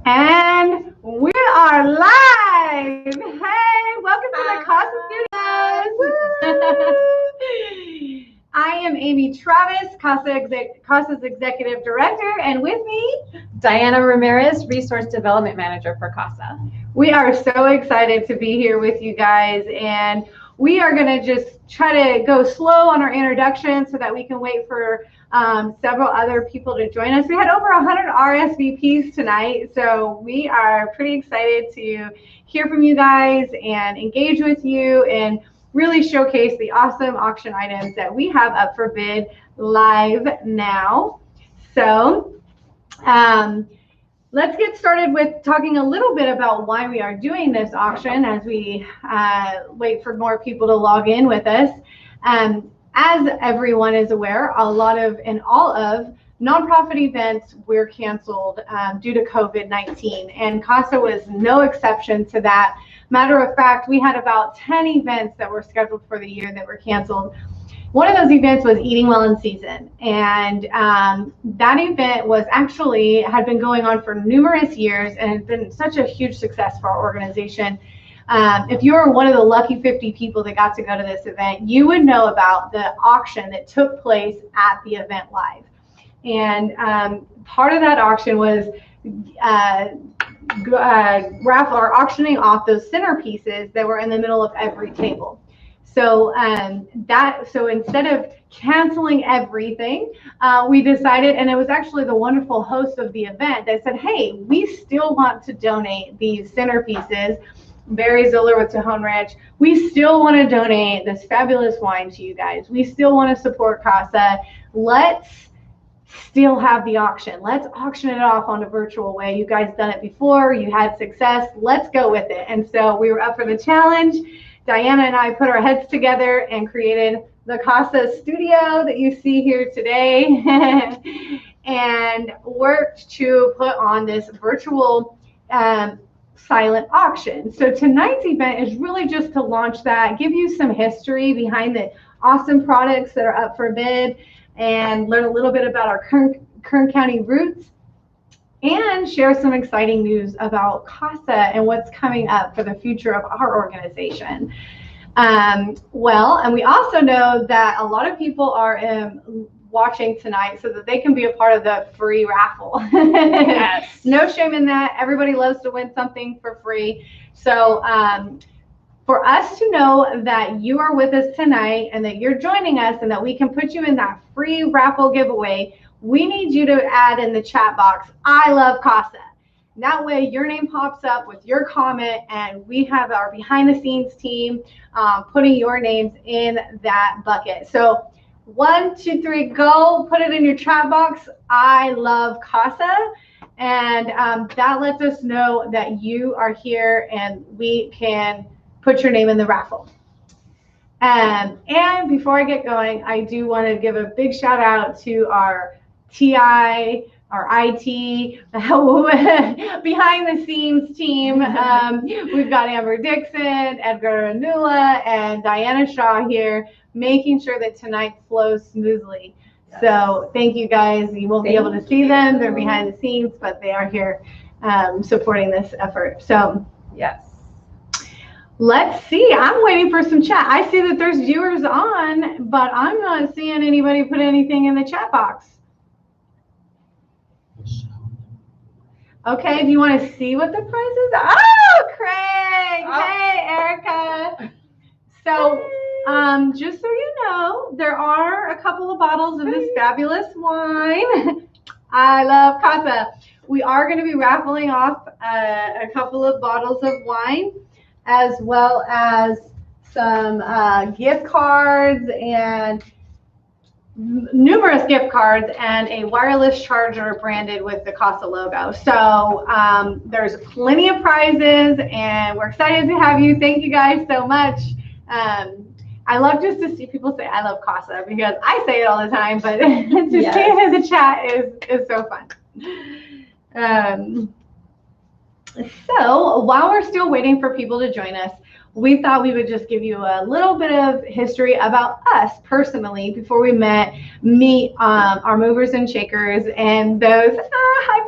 And we are live. Hey, welcome to the CASA Studios. I am Amy Travis, CASA's Executive Director, and with me, Diana Ramirez, Resource Development Manager for CASA. We are so excited to be here with you guys, and we are going to just try to go slow on our introduction so that we can wait for several other people to join us. We had over 100 RSVPs tonight, so we are pretty excited to hear from you guys and engage with you and really showcase the awesome auction items that we have up for bid live now. So let's get started with talking a little bit about why we are doing this auction as we wait for more people to log in with us. As everyone is aware, all of nonprofit events were canceled due to COVID-19, and CASA was no exception to that. Matter of fact, we had about 10 events that were scheduled for the year that were canceled. One of those events was Eating Well in Season, and that event had been going on for numerous years and had been such a huge success for our organization. If you were one of the lucky 50 people that got to go to this event, you would know about the auction that took place at the event live. And part of that auction was auctioning off those centerpieces that were in the middle of every table. So instead of canceling everything, we decided, and it was actually the wonderful host of the event that said, hey, we still want to donate these centerpieces, Zoeller with Tejon Ranch. We still want to donate this fabulous wine to you guys. We still want to support CASA. Let's still have the auction. Let's auction it off on a virtual way. You guys done it before. You had success. Let's go with it. And so we were up for the challenge. Diana and I put our heads together and created the CASA studio that you see here today and worked to put on this virtual silent auction. So tonight's event is really just to launch that, give you some history behind the awesome products that are up for bid, and learn a little bit about our Kern County roots, and share some exciting news about CASA and what's coming up for the future of our organization. And we also know that a lot of people are watching tonight so that they can be a part of the free raffle. Yes. No shame in that. Everybody loves to win something for free. So for us to know that you are with us tonight and that you're joining us and that we can put you in that free raffle giveaway, we need you to add in the chat box, I love CASA. That way your name pops up with your comment, and we have our behind the scenes team putting your names in that bucket. So 1, 2, 3, go. Put it in your chat box. I love CASA. And that lets us know that you are here and we can put your name in the raffle. And before I get going, I do want to give a big shout out to our TI, our IT, behind the scenes team. We've got Amber Dixon, Edgar Anula, and Diana Shaw here, making sure that tonight flows smoothly. Yes. So thank you guys. You won't be able to see them. They're behind the scenes, but they are here supporting this effort. So yes. Let's see. I'm waiting for some chat. I see that there's viewers on, but I'm not seeing anybody put anything in the chat box. Okay, do you want to see what the price is? Oh, Craig! Oh. Hey, Erica! So, just so you know, there are a couple of bottles of this fabulous wine. I love CASA. We are going to be raffling off a couple of bottles of wine, as well as some gift cards and numerous gift cards and a wireless charger branded with the CASA logo. So there's plenty of prizes, and we're excited to have you. Thank you guys so much. I love just to see people say I love CASA, because I say it all the time, but to see it in the chat is so fun. So while we're still waiting for people to join us, we thought we would just give you a little bit of history about us personally before we meet our movers and shakers and those, hi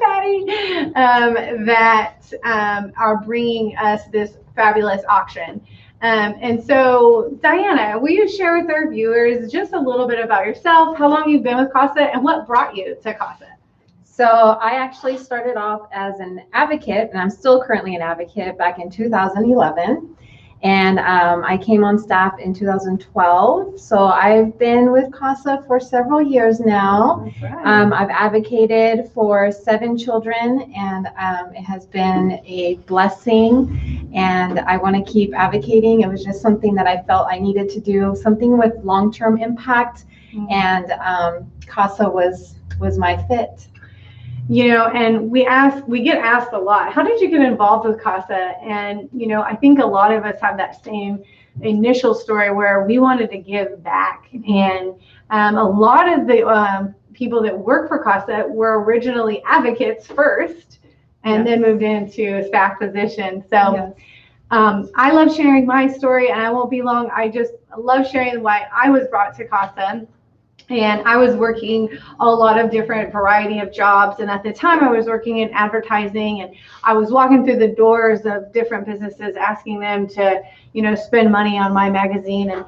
that are bringing us this fabulous auction. And so, Diana, will you share with our viewers just a little bit about yourself, how long you've been with CASA, and what brought you to CASA? So I actually started off as an advocate, and I'm still currently an advocate, back in 2011. And I came on staff in 2012. So I've been with CASA for several years now. Right. I've advocated for 7 children, and it has been a blessing. And I want to keep advocating. It was just something that I felt I needed to do, something with long-term impact. And CASA was my fit. You know, and we get asked a lot, how did you get involved with CASA? And, you know, I think a lot of us have that same initial story where we wanted to give back. And a lot of the people that work for CASA were originally advocates first and then moved into a staff position. So I love sharing my story, and I won't be long. I just love sharing why I was brought to CASA. And I was working a lot of different variety of jobs. And at the time I was working in advertising, and I was walking through the doors of different businesses asking them to, you know, spend money on my magazine. And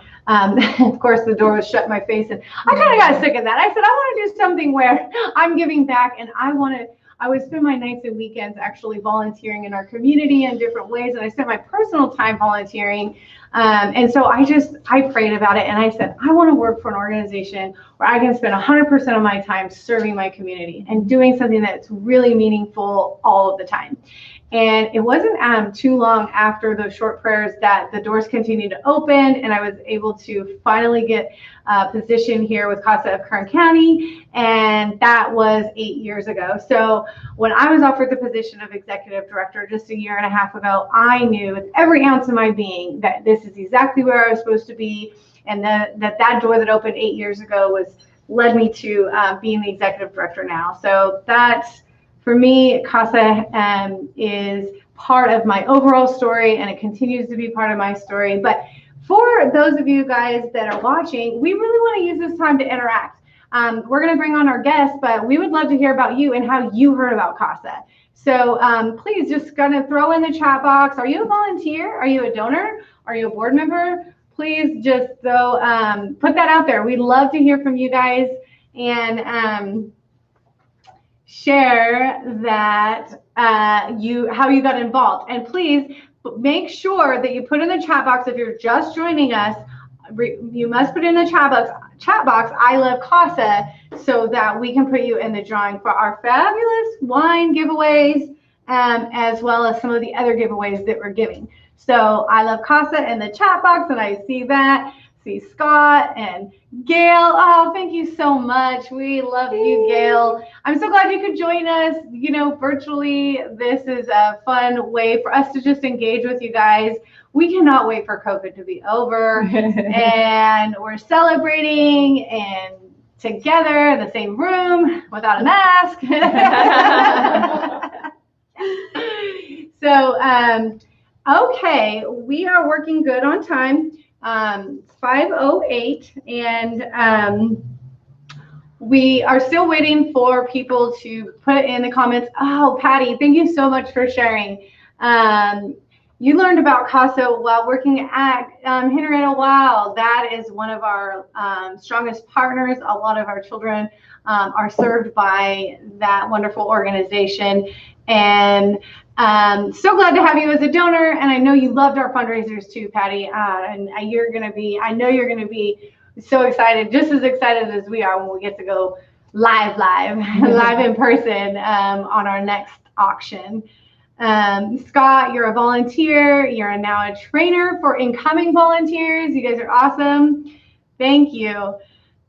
of course the door was shut in my face, and I kind of got sick of that. I said, I want to do something where I'm giving back, and I would spend my nights and weekends actually volunteering in our community in different ways. And I spent my personal time volunteering. And so I prayed about it, and I said, I want to work for an organization where I can spend 100% of my time serving my community and doing something that's really meaningful all of the time. And it wasn't too long after those short prayers that the doors continued to open, and I was able to finally get a position here with CASA of Kern County, and that was 8 years ago. So when I was offered the position of executive director just a year and a half ago, I knew with every ounce of my being that this is exactly where I was supposed to be, and that door that opened 8 years ago led me to being the executive director now. So that's, for me, CASA is part of my overall story, and it continues to be part of my story. But for those of you guys that are watching, we really want to use this time to interact. We're going to bring on our guests, but we would love to hear about you and how you heard about CASA. So please just kind of throw in the chat box. Are you a volunteer? Are you a donor? Are you a board member? Please just put that out there. We'd love to hear from you guys, and share that how you got involved. And please make sure that you put in the chat box, if you're just joining us, you must put in the chat box I love CASA, so that we can put you in the drawing for our fabulous wine giveaways, as well as some of the other giveaways that we're giving. So I love CASA in the chat box, and I see that. See Scott and Gail. Oh, thank you so much. We love you, Gail. I'm so glad you could join us, you know, virtually. This is a fun way for us to just engage with you guys. We cannot wait for COVID to be over, and we're celebrating and together in the same room without a mask. So, okay, we are working good on time. 5:08, and we are still waiting for people to put in the comments. Oh, Patty, thank you so much for sharing. You learned about CASA while working at Henrietta Wild. That is one of our strongest partners. A lot of our children are served by that wonderful organization. And so glad to have you as a donor. And I know you loved our fundraisers too, Patty. And I know you're going to be so excited, just as excited as we are when we get to go live in person on our next auction. Scott, you're a volunteer. You're now a trainer for incoming volunteers. You guys are awesome. Thank you.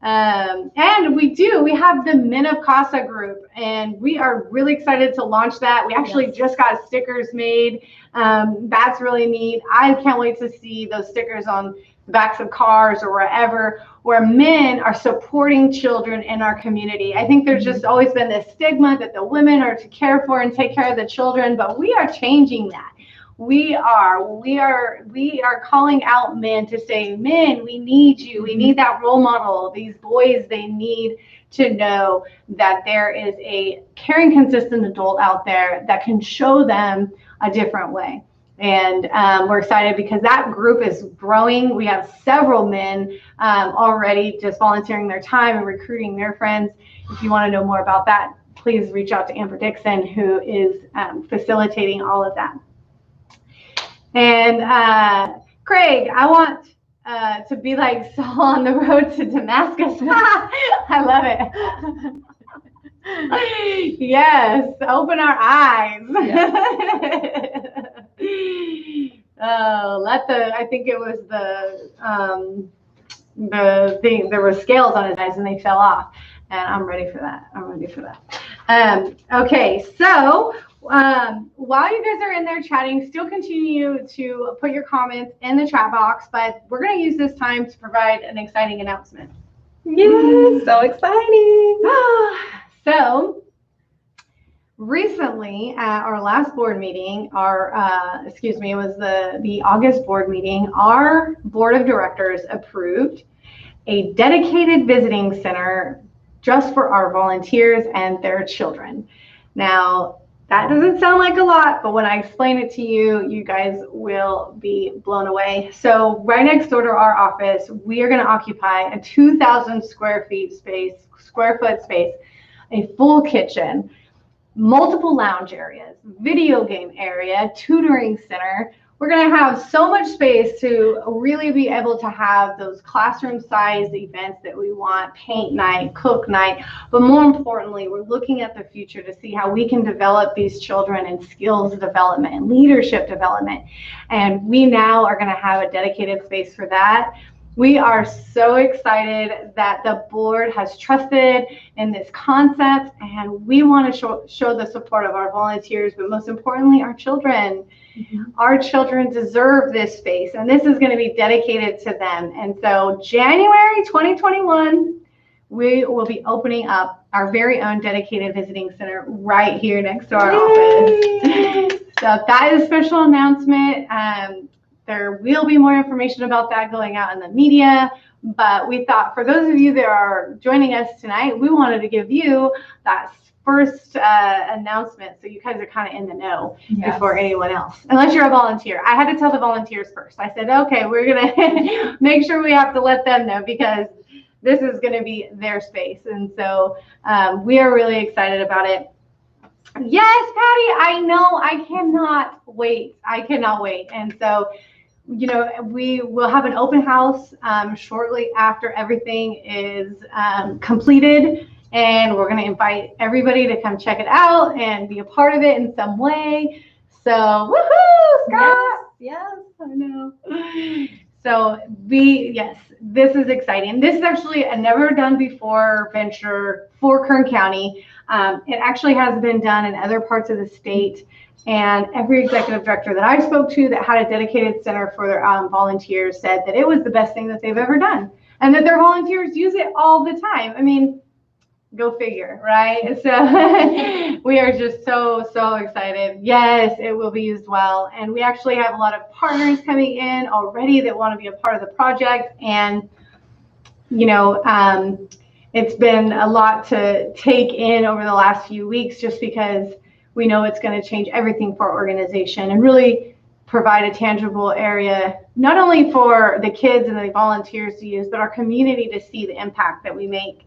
And we have the Men of CASA group, and we are really excited to launch that. We actually just got stickers made. That's really neat. I can't wait to see those stickers on the backs of cars or wherever, where men are supporting children in our community. I think there's just always been this stigma that the women are to care for and take care of the children, but we are changing that. We are calling out men to say, men, we need you. We need that role model. These boys, they need to know that there is a caring, consistent adult out there that can show them a different way. And we're excited because that group is growing. We have several men already just volunteering their time and recruiting their friends. If you want to know more about that, please reach out to Amber Dixon, who is facilitating all of that. And Craig, I want to be like Saul on the road to Damascus. I love it. Yes, open our eyes. Yeah. I think it was the thing, there were scales on his eyes and they fell off. And I'm ready for that. Okay, so while you guys are in there chatting, still continue to put your comments in the chat box, but we're going to use this time to provide an exciting announcement. Yes, so exciting. So recently at our last board meeting, it was the August board meeting, our board of directors approved a dedicated visiting center just for our volunteers and their children. Now, that doesn't sound like a lot, but when I explain it to you, you guys will be blown away. So right next door to our office, we are going to occupy a 2,000 square foot space, a full kitchen, multiple lounge areas, video game area, tutoring center. We're going to have so much space to really be able to have those classroom-sized events that we want, paint night, cook night. But more importantly, we're looking at the future to see how we can develop these children in skills development and leadership development. And we now are going to have a dedicated space for that. We are so excited that the board has trusted in this concept, and we want to show the support of our volunteers, but most importantly, our children. Mm-hmm. Our children deserve this space, and this is going to be dedicated to them. And so January 2021, we will be opening up our very own dedicated visiting center right here next to our office. So that is a special announcement. There will be more information about that going out in the media, but we thought for those of you that are joining us tonight, we wanted to give you that first announcement so you guys are kind of in the know. Yes. Before anyone else, unless you're a volunteer. I had to tell the volunteers first. I said, okay, we're going to make sure we have to let them know because this is going to be their space. And so we are really excited about it. Yes, Patty, I know. I cannot wait. And so, you know, we will have an open house shortly after everything is completed. And we're going to invite everybody to come check it out and be a part of it in some way. So, woohoo, Scott! Yes, I know. So, this is exciting. This is actually a never done before venture for Kern County. It actually has been done in other parts of the state. And every executive director that I spoke to that had a dedicated center for their volunteers said that it was the best thing that they've ever done. And that their volunteers use it all the time. I mean, go figure, right? So we are just so excited. Yes, it will be used well. And we actually have a lot of partners coming in already that want to be a part of the project. And, you know, it's been a lot to take in over the last few weeks just because we know it's going to change everything for our organization and really provide a tangible area, not only for the kids and the volunteers to use, but our community to see the impact that we make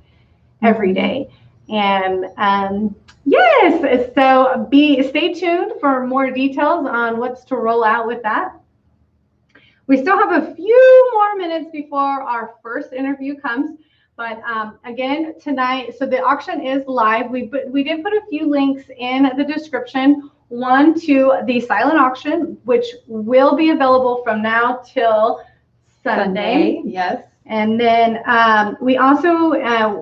every day. And yes, so stay tuned for more details on what's to roll out with that. We still have a few more minutes before our first interview comes. But again, tonight, so the auction is live. We did put a few links in the description. One to the silent auction, which will be available from now till Sunday. Yes. And then we also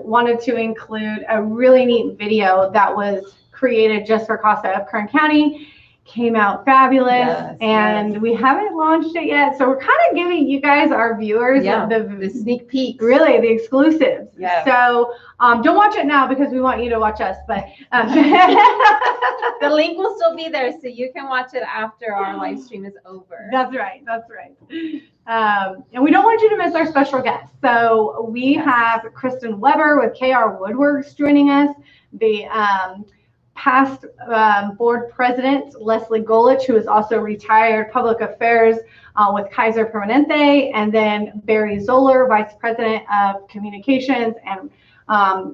wanted to include a really neat video that was created just for CASA of Kern County. came out fabulous, Yes, and we haven't launched it yet. So we're kind of giving you guys, our viewers, the sneak peeks. Really, the exclusives. Yes. So don't watch it now because we want you to watch us. But the link will still be there, so you can watch it after our live stream is over. That's right. That's right. And we don't want you to miss our special guest. So we have Kristin Weber with KR Woodworks joining us. The past board president, Leslie Golich, who is also retired public affairs with Kaiser Permanente, and then Barry Zoeller, vice president of communications and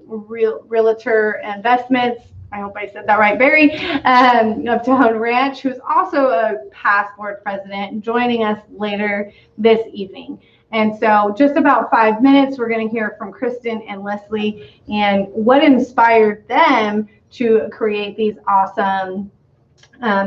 realtor investments. I hope I said that right, Barry, of Tejon Ranch, who's also a past board president, joining us later this evening. And so just about 5 minutes, we're going to hear from Kristin and Leslie and what inspired them to create these awesome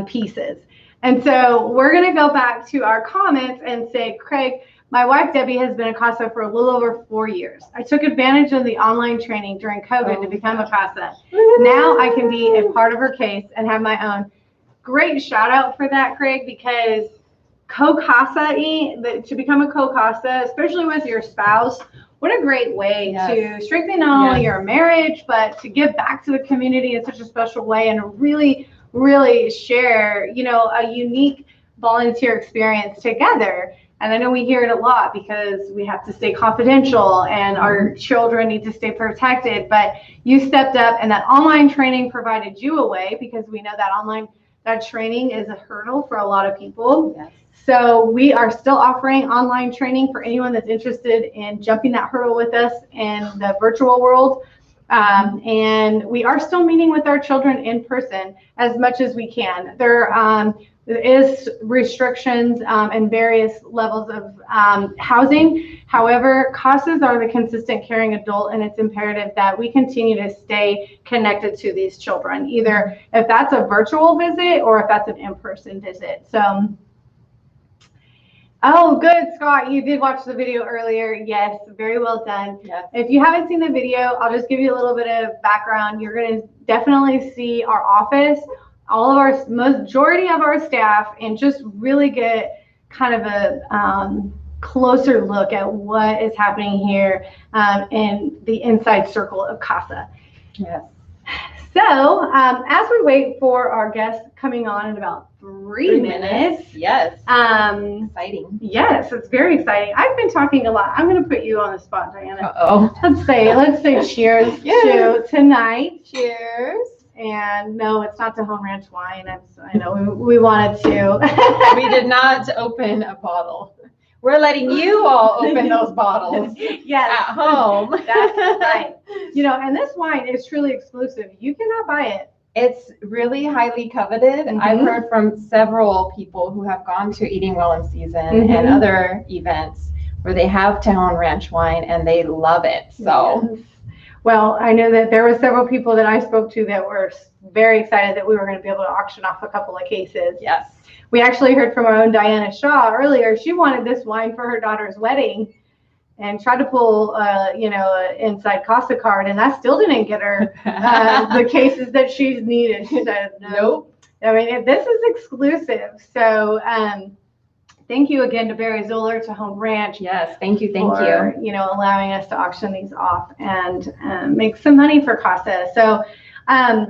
pieces. And so we're going to go back to our comments and say, Craig, my wife, Debbie, has been a CASA for a little over 4 years. I took advantage of the online training during COVID to become a CASA. Now I can be a part of her case and have my own. Great shout out for that, Craig, because co-CASA, to become a co-CASA, especially with your spouse, what a great way to strengthen not only your marriage, but to give back to the community in such a special way and really, really share, a unique volunteer experience together. And I know we hear it a lot because we have to stay confidential and our children need to stay protected, but you stepped up and that online training provided you a way, because we know that training is a hurdle for a lot of people. Yes. So we are still offering online training for anyone that's interested in jumping that hurdle with us in the virtual world. And we are still meeting with our children in person as much as we can. There is restrictions and various levels of housing. However, CASAs are the consistent caring adult, and it's imperative that we continue to stay connected to these children, either if that's a virtual visit or if that's an in-person visit. So, oh, good, Scott. You did watch the video earlier. Yes, very well done. Yes. If you haven't seen the video, I'll just give you a little bit of background. You're going to definitely see our office, all of our majority of our staff, and just really get kind of a closer look at what is happening here in the inside circle of CASA. Yes. So as we wait for our guest coming on in about 3 minutes. Yes. Exciting. Yes, it's very exciting. I've been talking a lot. I'm going to put you on the spot, Diana. Uh-oh. Let's say cheers to tonight. Cheers. And no, it's not Tejon Ranch wine. I know we wanted to. We did not open a bottle. We're letting you all open those bottles at home. That's right. And this wine is truly exclusive. You cannot buy it. It's really highly coveted. Mm-hmm. I've heard from several people who have gone to Eating Well in Season and other events where they have Tejon Ranch wine and they love it. So. Yes. Well, I know that there were several people that I spoke to that were very excited that we were going to be able to auction off a couple of cases. Yes. We actually heard from our own Diana Shaw earlier. She wanted this wine for her daughter's wedding and tried to pull, an inside CASA card, and that still didn't get her the cases that she's needed. She said, nope. I mean, this is exclusive. So, thank you again to Barry Zoeller, Tejon Ranch. Yes, thank you. Allowing us to auction these off and make some money for CASA. So I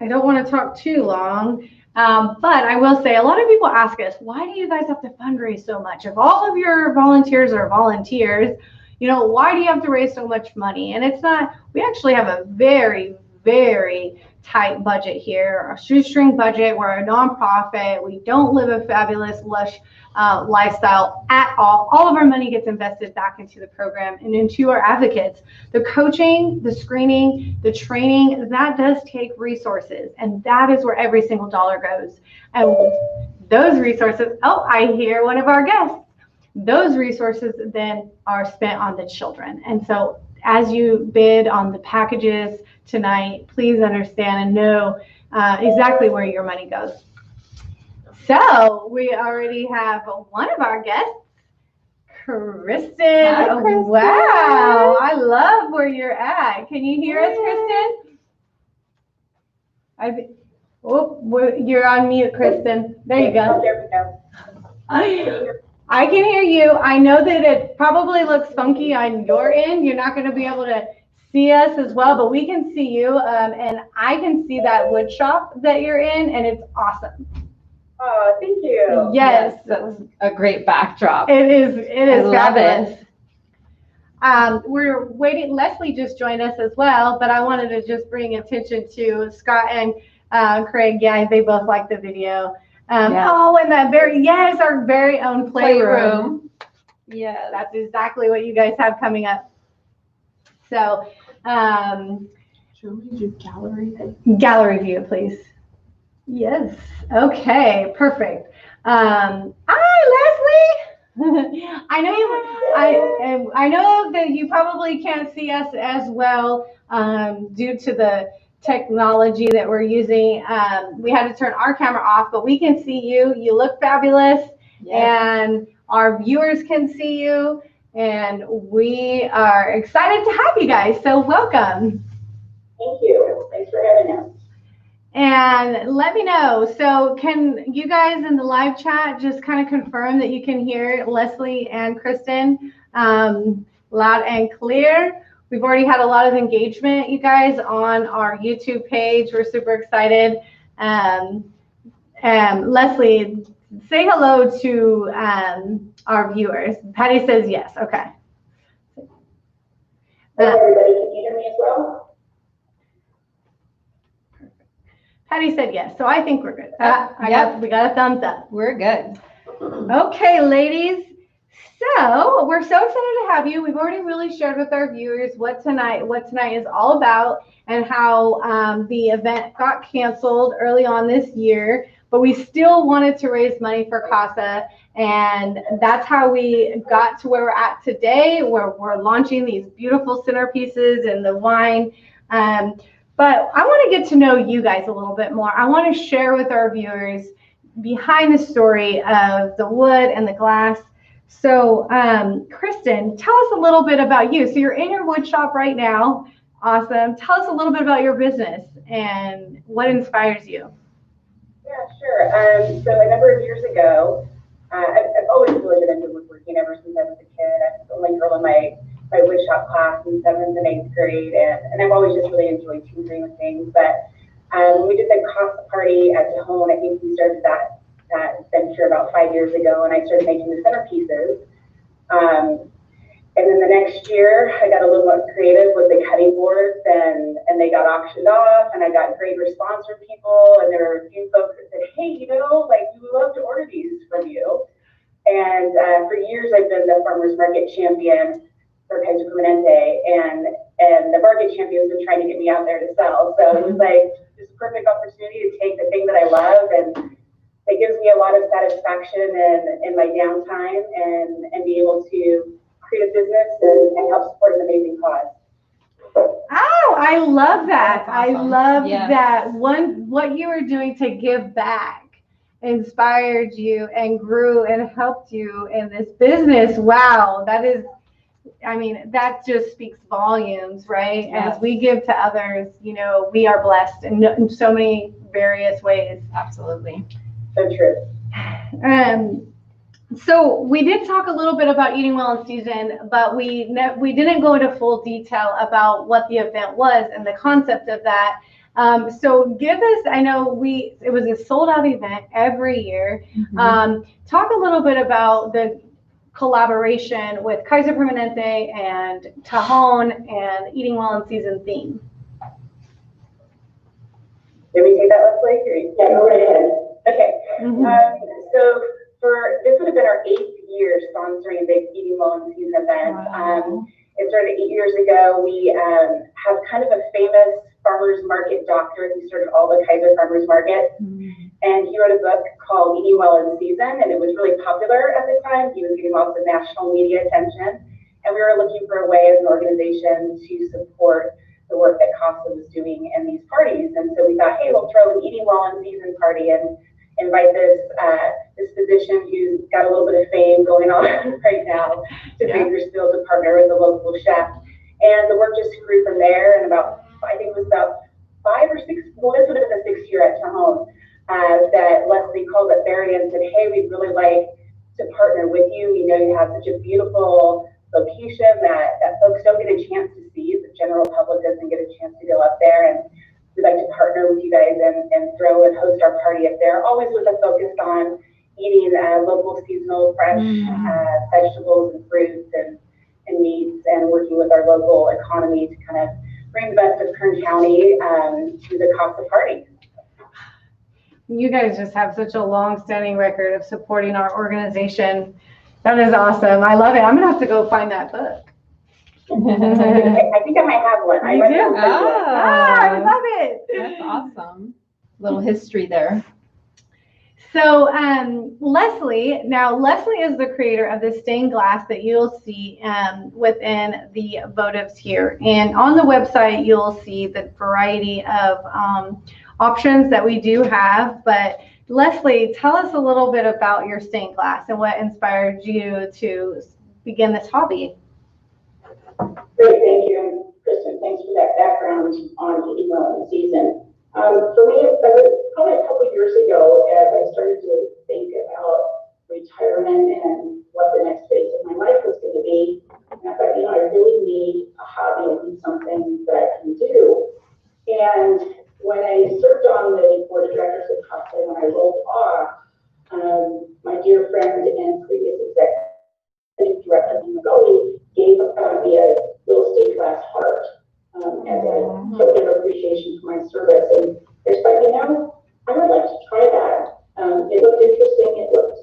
don't want to talk too long, but I will say a lot of people ask us, why do you guys have to fundraise so much? If all of your volunteers are volunteers, why do you have to raise so much money? And it's not, we actually have a very, very tight budget here, a shoestring budget. We're a nonprofit. We don't live a fabulous, lush lifestyle at all. All of our money gets invested back into the program and into our advocates. The coaching, the screening, the training, that does take resources, and that is where every single dollar goes. And those resources, I hear one of our guests, those resources then are spent on the children. And so as you bid on the packages tonight, please understand and know exactly where your money goes. So we already have one of our guests, Kristin. Hi, Kristin. Wow, I love where you're at. Can you hear us, Kristin? You're on mute, Kristin. There you go. There we go. I can hear you. I know that it probably looks funky on your end. You're not going to be able to see us as well, but we can see you, and I can see that wood shop that you're in, and it's awesome. Oh, thank you. Yes, that was a great backdrop. it is. It is. I love fabulous. it. We're waiting. Leslie just joined us as well, but I wanted to just bring attention to Scott and Craig. Yeah, they both like the video. Oh, and that our very own playroom. Yeah, That's exactly what you guys have coming up. So, should we do gallery? Gallery view, please. Yes. Okay. Perfect. Hi, Leslie. I know that you probably can't see us as well due to the technology that we're using. We had to turn our camera off, but we can see you. You look fabulous, and our viewers can see you, and we are excited to have you guys. So welcome. Thank you. Thanks for having us. And let me know. So can you guys in the live chat just kind of confirm that you can hear Leslie and Kristin loud and clear? We've already had a lot of engagement, you guys, on our YouTube page. We're super excited. Leslie, say hello to our viewers. Patty says yes. Okay. Hello, everybody. Can you hear me as well? Patty said yes, so I think we're good. We got a thumbs up. We're good. Okay, ladies. So we're so excited to have you. We've already really shared with our viewers what tonight is all about, and how the event got canceled early on this year, but we still wanted to raise money for CASA, and that's how we got to where we're at today, where we're launching these beautiful centerpieces and the wine. But I want to get to know you guys a little bit more. I want to share with our viewers behind the story of the wood and the glass. So, Kristin, tell us a little bit about you. So you're in your wood shop right now. Awesome. Tell us a little bit about your business and what inspires you. Yeah, sure. So a number of years ago, I've always really been into woodworking ever since I was a kid. I was the only girl in my wood shop class in 7th and 8th grade, and I've always just really enjoyed tinkering with things. But when we did the CASA party at Tejon, I think we started that venture about 5 years ago, and I started making the centerpieces. And then the next year, I got a little more creative with the cutting boards, and they got auctioned off, and I got great response from people. And there were a few folks that said, "Hey, we would love to order these from you." And for years, I've been the farmers market champion for Kaiser Permanente, and the market champion's been trying to get me out there to sell. So it was like this perfect opportunity to take the thing that I love, and it gives me a lot of satisfaction in my downtime, and be able to create a business and help support an amazing cause. Oh, I love that. Awesome. I love that. What you were doing to give back inspired you and grew and helped you in this business. Wow, that just speaks volumes, right? Yes. As we give to others, we are blessed in so many various ways. Absolutely. So true. So we did talk a little bit about eating well in season, but we didn't go into full detail about what the event was and the concept of that. So give us, I know it was a sold out event every year. Mm-hmm. Talk a little bit about the collaboration with Kaiser Permanente and Tejon and eating well in season theme. Did we take that, Leslie? Yeah, go right ahead. Okay. Mm-hmm. So this would have been our 8th year sponsoring the Eating Well in Season event. Wow. It started 8 years ago. We have kind of a famous farmers market doctor who started all the Kaiser farmers markets. Mm-hmm. And he wrote a book called Eating Well in Season, and it was really popular at the time. He was getting lots of national media attention. And we were looking for a way as an organization to support the work that CASA was doing in these parties. And so we thought, hey, we'll throw an Eating Well in Season party and invite this physician who's got a little bit of fame going on right now to Bakersfield to partner with a local chef. And the work just grew from there. And I think it was about 5 or 6, well, this would have been the 6th year at Tejon. called up Barry and said, hey, we'd really like to partner with you. We know you have such a beautiful location that folks don't get a chance to see. The general public doesn't get a chance to go up there, and we'd like to partner with you guys and throw and host our party up there, always with a focus on eating local, seasonal, fresh vegetables and fruits and meats, and working with our local economy to kind of bring the best of Kern County to the CASA party. You guys just have such a long-standing record of supporting our organization. That is awesome. I love it. I'm gonna have to go find that book. I think I might have one. You do? I love it. That's awesome. Little history there. So Leslie is the creator of the stained glass that you'll see within the votives here. And on the website, you'll see the variety of options that we do have. But Leslie, tell us a little bit about your stained glass and what inspired you to begin this hobby. Great, thank you, Kristin. Thanks for that background on the growing season. For me, it was probably a couple of years ago as I started to think about retirement and what the next phase of my life was going to be. And I thought, I really need a hobby and something that I can do. And when I served on the board of directors of CASA, when I rolled off, my dear friend and previous executive director, Leslie Golich, gave me a real estate glass heart as a token of appreciation for my service. And I thought, I would like to try that. It looked interesting. It looked,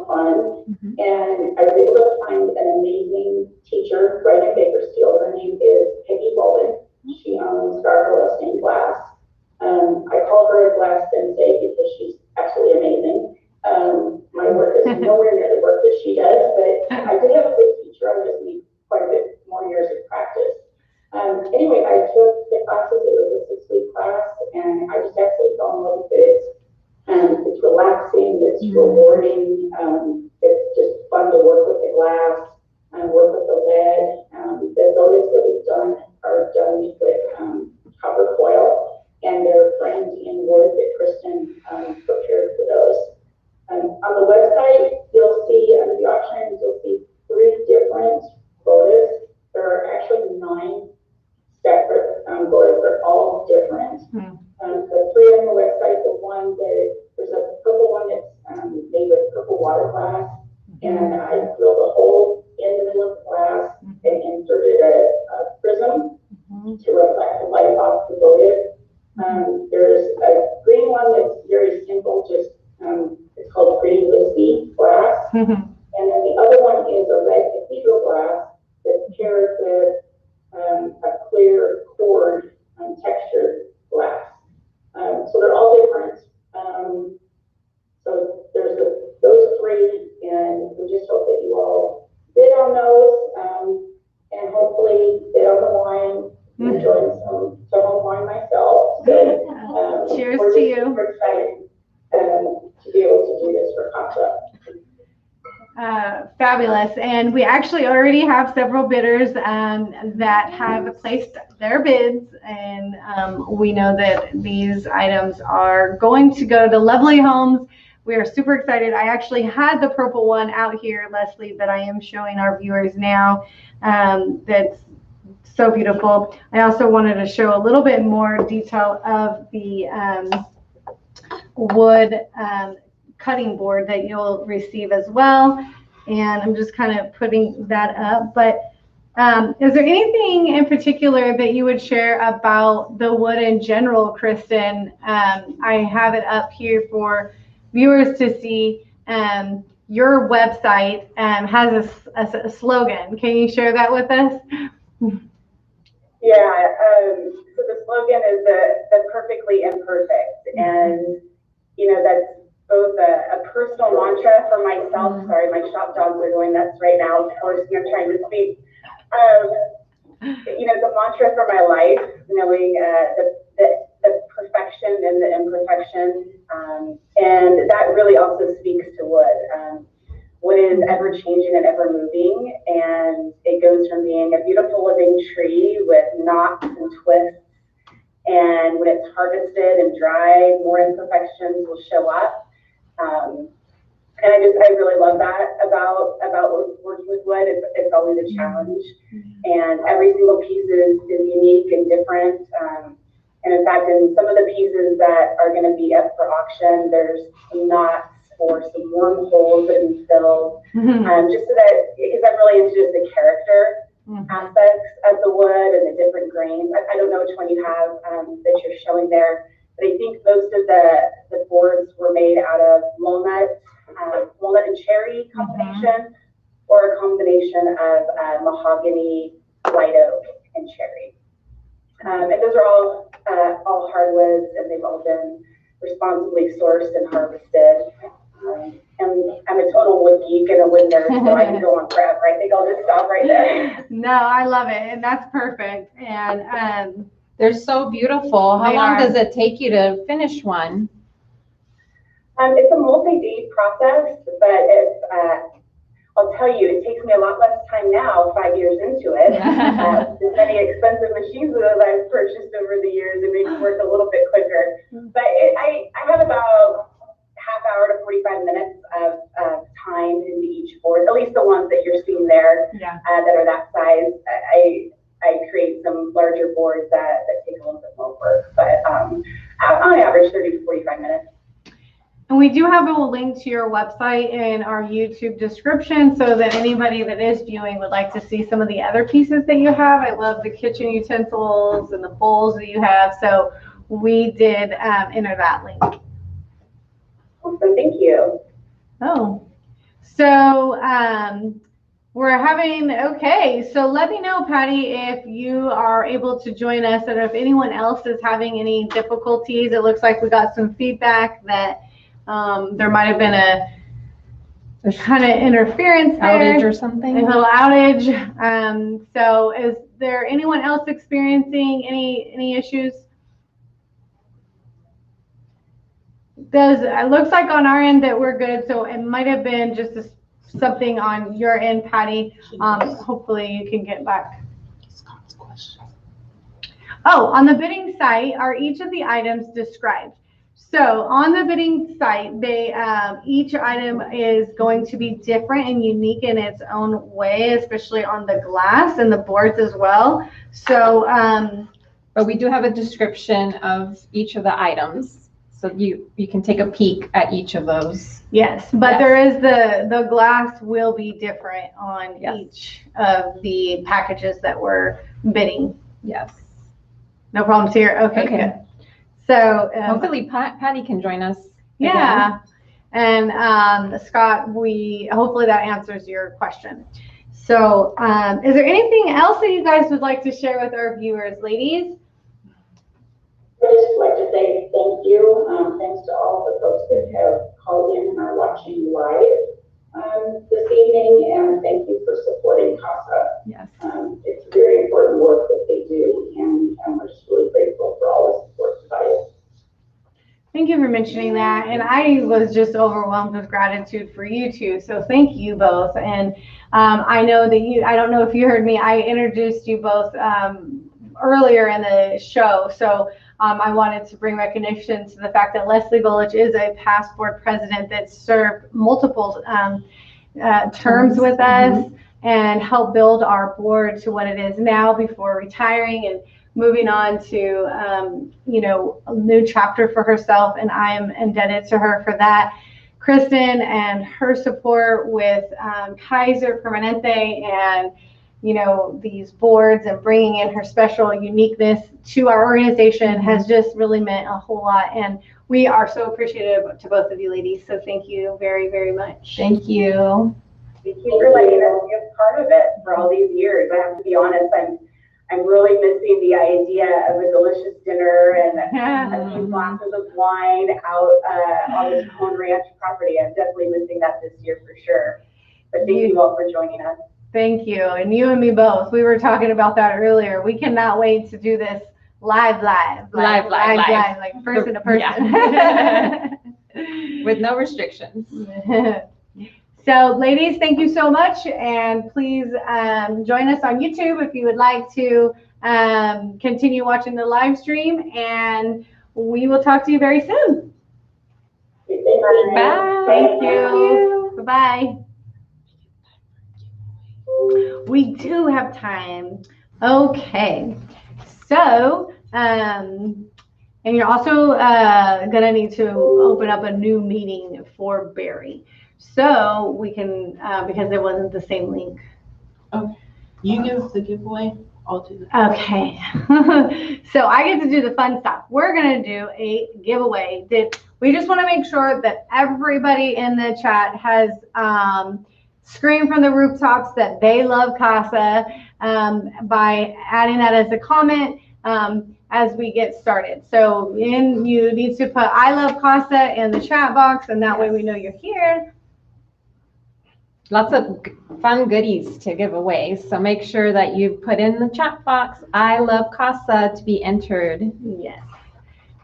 fun. And I was able to find an amazing teacher right in Bakersfield. Her name is Peggy Bolden. She owns Gargoyle Stained Glass. I call her a glass sensei because she's absolutely amazing. My work is nowhere near the work that she does, but I did have a good teacher. I just need quite a bit more years of practice. Anyway, I took the classes. It was a 6-week class, and I just absolutely fell in love with it. It's relaxing, it's rewarding, it's just fun to work with the glass and work with the lead. The votives that we've done are done with copper foil, and they're framed in wood that Kristin prepared for those. On the website, you'll see, under the options, you'll see 3 different votives. There are actually 9 separate votives. They're all different. The 3 on the website, there's a purple one that's made with purple water glass, and I drilled a hole in the middle of the glass and inserted a prism to reflect the light off the votive. There's a green one that's very simple, just it's called Pretty Whiskey glass. And then the other one is a red cathedral glass that's paired with a clear cord textured glass. So they're all different. So there's those 3, and we just hope that you all bid on those, and hopefully bid on the wine. I'm enjoying some home wine myself. So, cheers to you. We're excited to be able to do this for CASA. Fabulous. And we actually already have several bidders that have placed their bids, and we know that these items are going to go to lovely homes. We are super excited. I actually had the purple one out here, Leslie, that I am showing our viewers now. That's so beautiful. I also wanted to show a little bit more detail of the wood cutting board that you'll receive as well. And I'm just kind of putting that up. But is there anything in particular that you would share about the wood in general, Kristin? I have it up here for viewers to see. Your website has a slogan. Can you share that with us? Yeah, so the slogan is the perfectly imperfect. And, that's both a personal mantra for myself. Sorry, my shop dogs are going nuts right now. Of course, I'm trying to speak. The mantra for my life, knowing the perfection and the imperfection. And that really also speaks to wood. Wood is ever changing and ever moving, and it goes from being a beautiful living tree with knots and twists, and when it's harvested and dried, more imperfections will show up. And I really love that about working with wood. It's always a challenge, and every single piece is unique and different. And in fact, in some of the pieces that are going to be up for auction, there's some knots or some wormholes that we filled, just so that, because I'm really into just the character aspects of the wood and the different grains. I don't know which one you have that you're showing there, but I think most of the boards were made out of walnut and cherry combination, or a combination of mahogany, white oak, and cherry. And those are all hardwoods, and they've all been responsibly sourced and harvested. And I'm a total wood geek and a wood nerd, so I can go on forever. I think I'll just stop right there. No, I love it, and that's perfect. And they're so beautiful. How long does it take you to finish one? It's a multi-day process, but I'll tell you, it takes me a lot less time now, 5 years into it. There's many expensive machines that I've purchased over the years. It makes it work a little bit quicker. But I have about half hour to 45 minutes of time into each board, at least the ones that you're seeing there that are that size. I create some larger boards that take a little bit more work, but on average, 30 to 45 minutes. And we do have a link to your website in our YouTube description, so that anybody that is viewing would like to see some of the other pieces that you have. I love the kitchen utensils and the bowls that you have. So we did enter that link. Awesome, thank you. Oh, so we're having, okay. So let me know, Patty, if you are able to join us, and if anyone else is having any difficulties. It looks like we got some feedback that there might have been a kind of interference there, outage or something. A little outage. So is there anyone else experiencing any issues? It looks like on our end that we're good. So it might have been just something on your end, Patty. Hopefully you can get back. Oh, on the bidding site are each of the items described. So on the bidding site, they each item is going to be different and unique in its own way, especially on the glass and the boards as well. So, but we do have a description of each of the items, so you can take a peek at each of those. Yes, but there is the glass will be different on each of the packages that we're bidding. Yes. No problems here. Okay. Good. So hopefully Patty can join us. Yeah. Again. And Scott, hopefully that answers your question. So is there anything else that you guys would like to share with our viewers, ladies? I'd just like to say thank you. Thanks to all the folks that have called in and are watching live this evening, and thank you for supporting CASA. Yes. It's very important work that they do, and we're just really grateful for all the support provided. Thank you for mentioning that. And I was just overwhelmed with gratitude for you two. So thank you both. And I know that I don't know if you heard me, I introduced you both earlier in the show. So I wanted to bring recognition to the fact that Leslie Golich is a past board president that served multiple terms with us and helped build our board to what it is now before retiring and moving on to, a new chapter for herself. And I am indebted to her for that. Kristin and her support with Kaiser Permanente and these boards and bringing in her special uniqueness to our organization has just really meant a whole lot. And we are so appreciative to both of you ladies. So thank you very, very much. Thank you. Thank you for letting us be a part of it for all these years. I have to be honest, I'm really missing the idea of a delicious dinner and a few glasses of wine out on the Tejon Ranch property. I'm definitely missing that this year for sure. But thank you all for joining us. Thank you. And you and me both. We were talking about that earlier. We cannot wait to do this live, like person to person. Yeah. With no restrictions. So ladies, thank you so much. And please join us on YouTube if you would like to continue watching the live stream. And we will talk to you very soon. Thank Bye. Thank you. Bye-bye. We do have time. Okay. So, and you're also gonna need to open up a new meeting for Barry. So we can, because it wasn't the same link. Okay. You give the giveaway, I'll do the. Okay. So I get to do the fun stuff. We're gonna do a giveaway. We just want to make sure that everybody in the chat has screamed from the rooftops that they love CASA by adding that as a comment as we get started. So you need to put I love CASA in the chat box, and that way we know you're here. Lots of fun goodies to give away. So make sure that you put in the chat box, I love CASA, to be entered. Yes.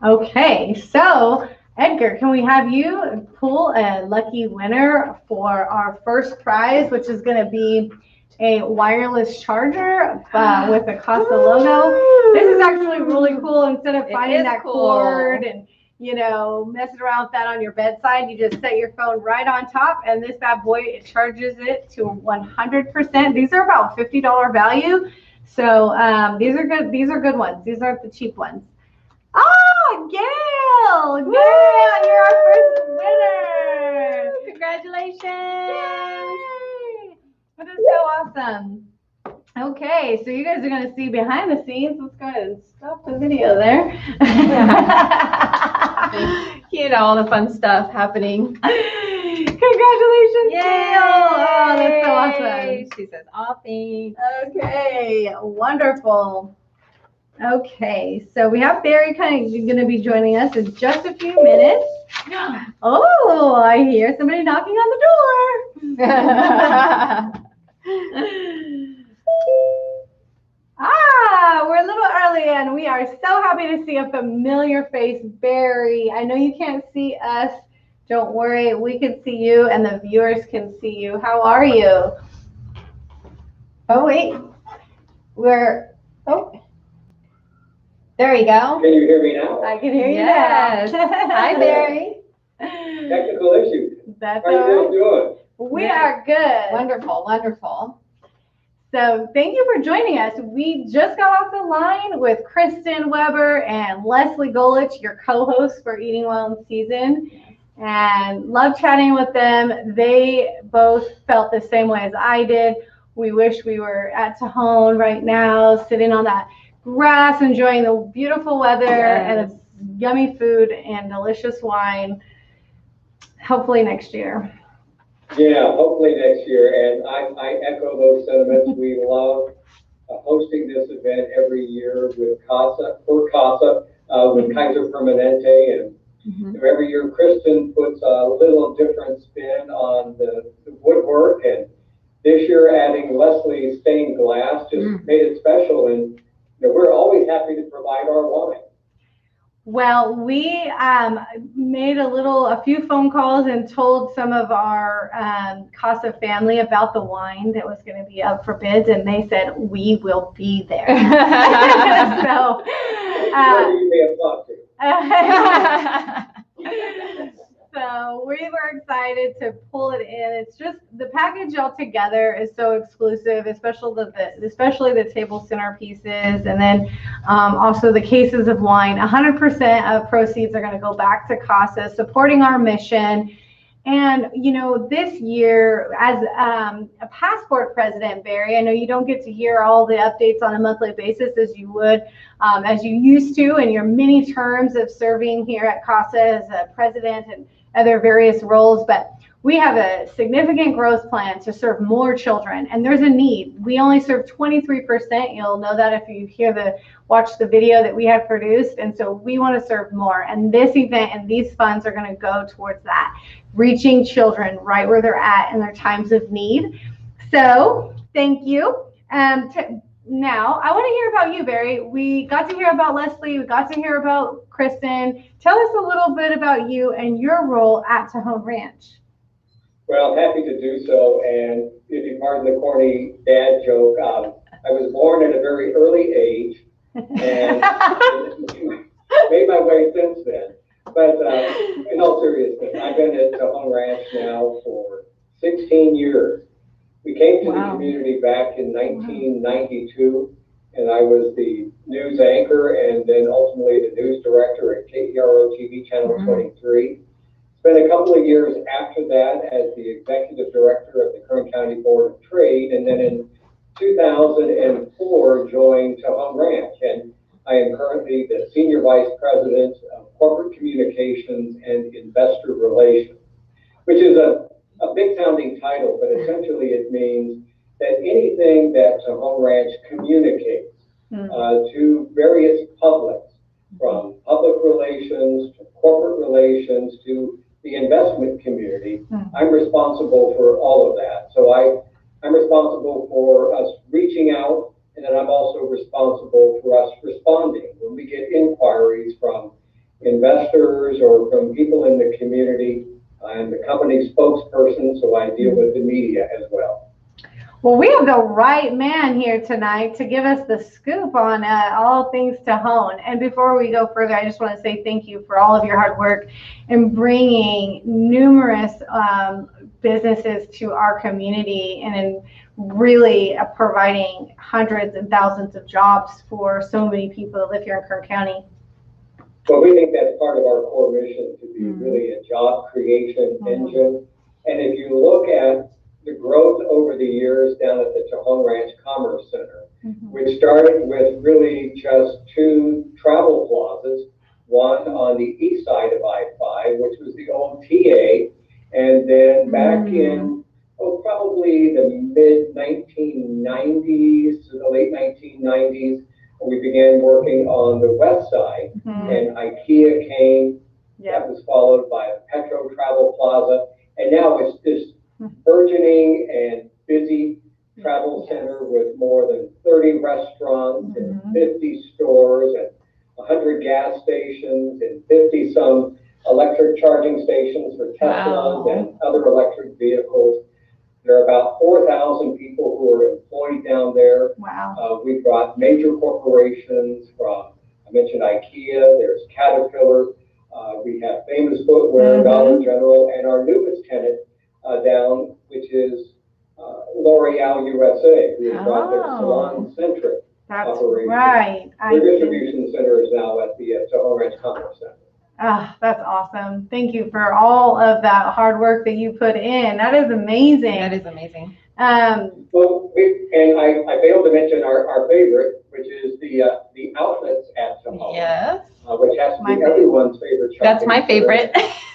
Okay, so Edgar, can we have you pull a lucky winner for our first prize, which is going to be a wireless charger with a CASA logo. This is actually really cool. Instead of finding that cord and messing around with that on your bedside, you just set your phone right on top, and this bad boy, it charges it to 100%. These are about $50 value. So these are good. These are good ones. These aren't the cheap ones. Oh, Gail! Gail, you're our first winner! Congratulations! Yay! That is so awesome. Okay, so you guys are going to see behind the scenes. Let's go ahead and stop the video there. All the fun stuff happening. Congratulations, Yay! Gail! Oh, that's so awesome. She says, all things. Okay, wonderful. Okay, so we have Barry kind of going to be joining us in just a few minutes. Oh, I hear somebody knocking on the door. We're a little early, and we are so happy to see a familiar face, Barry. I know you can't see us. Don't worry, we can see you, and the viewers can see you. How are you? Oh, wait. There you go. Can you hear me now? I can hear you Yes. now. Hi, Barry. Technical issue. That's How are you all guys doing? We are good. Wonderful, wonderful. So thank you for joining us. We just got off the line with Kristin Weber and Leslie Golich, your co-hosts for Eating Well in Season, and love chatting with them. They both felt the same way as I did. We wish we were at Tejon right now, sitting on that grass, enjoying the beautiful weather and the yummy food and delicious wine. Hopefully next year. Yeah, hopefully next year. And I echo those sentiments. We love hosting this event every year with CASA, with Kaiser Permanente. And every year, Kristin puts a little different spin on the woodwork. And this year, adding Leslie's stained glass just made it special. And we're always happy to provide our wine. Well, we made a few phone calls and told some of our CASA family about the wine that was going to be up for bids, and they said, we will be there. So, You may have talked to. So we were excited to pull it in. It's just the package altogether is so exclusive, especially the table centerpieces, and then also the cases of wine. 100% of proceeds are going to go back to CASA, supporting our mission. And this year, as a passport president, Barry, I know you don't get to hear all the updates on a monthly basis as you would, as you used to in your many terms of serving here at CASA as a president and other various roles, but we have a significant growth plan to serve more children, and there's a need. We only serve 23%. You'll know that if you watch the video that we had produced, and so we want to serve more. And this event and these funds are going to go towards that, reaching children right where they're at in their times of need. So thank you. Now, I want to hear about you, Barry. We got to hear about Leslie. We got to hear about Kristin. Tell us a little bit about you and your role at Tejon Ranch. Well, happy to do so. And if you pardon the corny dad joke, I was born at a very early age and made my way since then. But in all seriousness, I've been at Tejon Ranch now for 16 years. We came to the community back in 1992, and I was the news anchor and then ultimately the news director at KR TV Channel 23. Spent a couple of years after that as the executive director of the Kern County Board of Trade, and then in 2004 joined Tejon Ranch, and I am currently the Senior Vice President of Corporate Communications and Investor Relations, which is a big sounding title, but essentially it means that anything that Tejon Ranch communicates to various publics, from public relations to corporate relations to the investment community, I'm responsible for all of that. So I'm responsible for us reaching out, and then I'm also responsible for us responding when we get inquiries from investors or from people in the community. I'm the company spokesperson, so I deal with the media as well. Well, we have the right man here tonight to give us the scoop on all things Tejon. And before we go further, I just want to say thank you for all of your hard work in bringing numerous businesses to our community and in really providing hundreds and thousands of jobs for so many people that live here in Kern County. Well, we think that's part of our core mission, to be really a job creation engine. And if you look at the growth over the years down at the Tejon Ranch Commerce Center, which started with really just 2 travel plazas, one on the east side of I-5, which was the old TA, and then back in probably the mid-1990s to the late 1990s, we began working on the west side, and IKEA came. That was followed by a Petro Travel Plaza, and now it's this burgeoning and busy travel center with more than 30 restaurants and 50 stores and 100 gas stations and 50 some electric charging stations for Teslas and other electric vehicles. There are about 4,000 people who are employed down there. We've got major corporations from, I mentioned IKEA, there's Caterpillar, we have Famous Footwear, Dollar General, and our newest tenant down, which is L'Oreal USA. We've got their salon-centric operation. Their distribution center is now at the Tejon Ranch Commerce Center. That's awesome. Thank you for all of that hard work that you put in. That is amazing. That is amazing. Well, I failed to mention our favorite, which is the outlets at Tejon. Yes. Which has to be everyone's favorite. That's my favorite.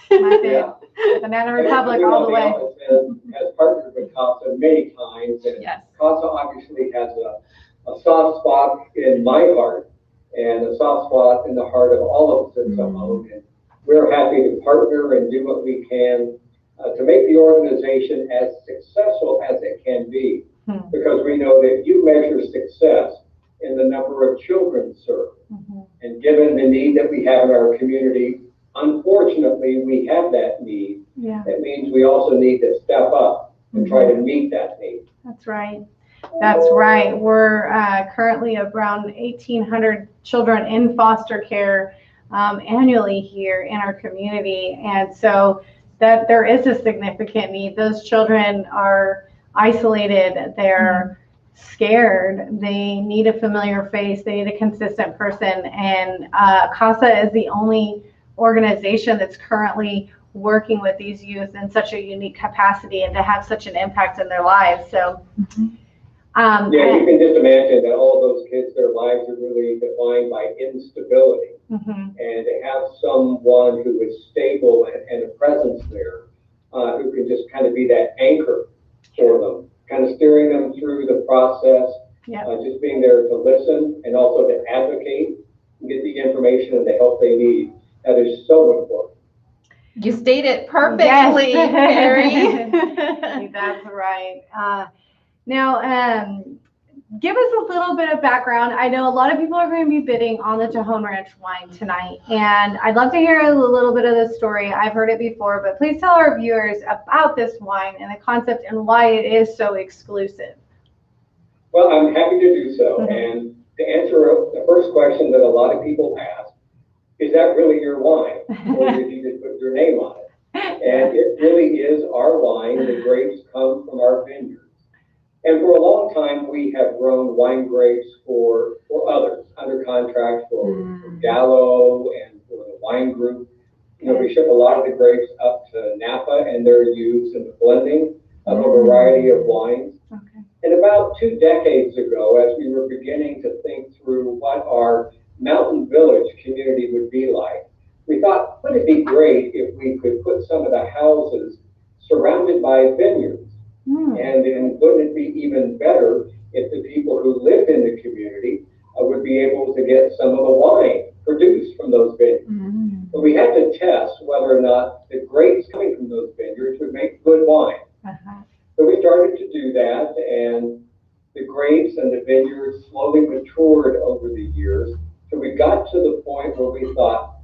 My favorite. Banana Republic all the way. Has partnered with CASA many times, and CASA obviously has a soft spot in my heart and a soft spot in the heart of all of us at Tejon. And we're happy to partner and do what we can to make the organization as successful as it can be, because we know that you measure success in the number of children served. And given the need that we have in our community, unfortunately, we have that need. That means we also need to step up and try to meet that need. That's right. That's right. We're currently around 1,800 children in foster care annually here in our community. And so that there is a significant need. Those children are isolated. They're scared. They need a familiar face. They need a consistent person. And CASA is the only organization that's currently working with these youth in such a unique capacity and to have such an impact in their lives. So, you can just imagine that all those kids, their lives are really defined by instability. And to have someone who is stable and a presence there, who can just kind of be that anchor for them, kind of steering them through the process, just being there to listen and also to advocate and get the information and the help they need. That is so important. You stated perfectly, Carrie. That's right. Now, give us a little bit of background. I know a lot of people are going to be bidding on the Tejon Ranch wine tonight, and I'd love to hear a little bit of the story. I've heard it before, but please tell our viewers about this wine and the concept and why it is so exclusive. Well, I'm happy to do so. And to answer the first question that a lot of people ask, is that really your wine? Or did you just put your name on it? And it really is our wine. The grapes come from our vineyards. And for a long time, we have grown wine grapes for others, under contract for Gallo and for the wine group. You know, we ship a lot of the grapes up to Napa, and they're used in the blending of a variety of wines. Okay. And about 2 decades ago, as we were beginning to think through what our mountain village community would be like, we thought, wouldn't it be great if we could put some of the houses surrounded by vineyards? And then wouldn't it be even better if the people who lived in the community would be able to get some of the wine produced from those vineyards? But we had to test whether or not the grapes coming from those vineyards would make good wine. So we started to do that, and the grapes and the vineyards slowly matured over the years. So we got to the point where we thought,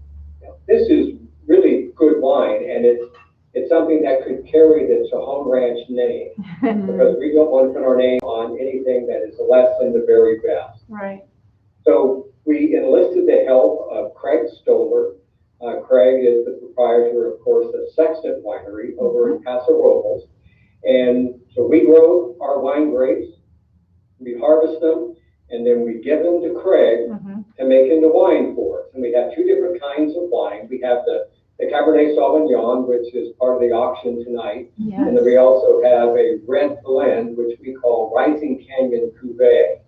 this is really good wine, and it's something that could carry the Tejon Ranch name, because we don't want to put our name on anything that is less than the very best. Right. So we enlisted the help of Craig Stoller. Craig is the proprietor, of course, of Sextant Winery over in CASA of. And so we grow our wine grapes, we harvest them, and then we give them to Craig to make into wine for us. And we have 2 different kinds of wine. We have the Cabernet Sauvignon, which is part of the auction tonight. And then we also have a red blend, which we call Rising Canyon Cuvée,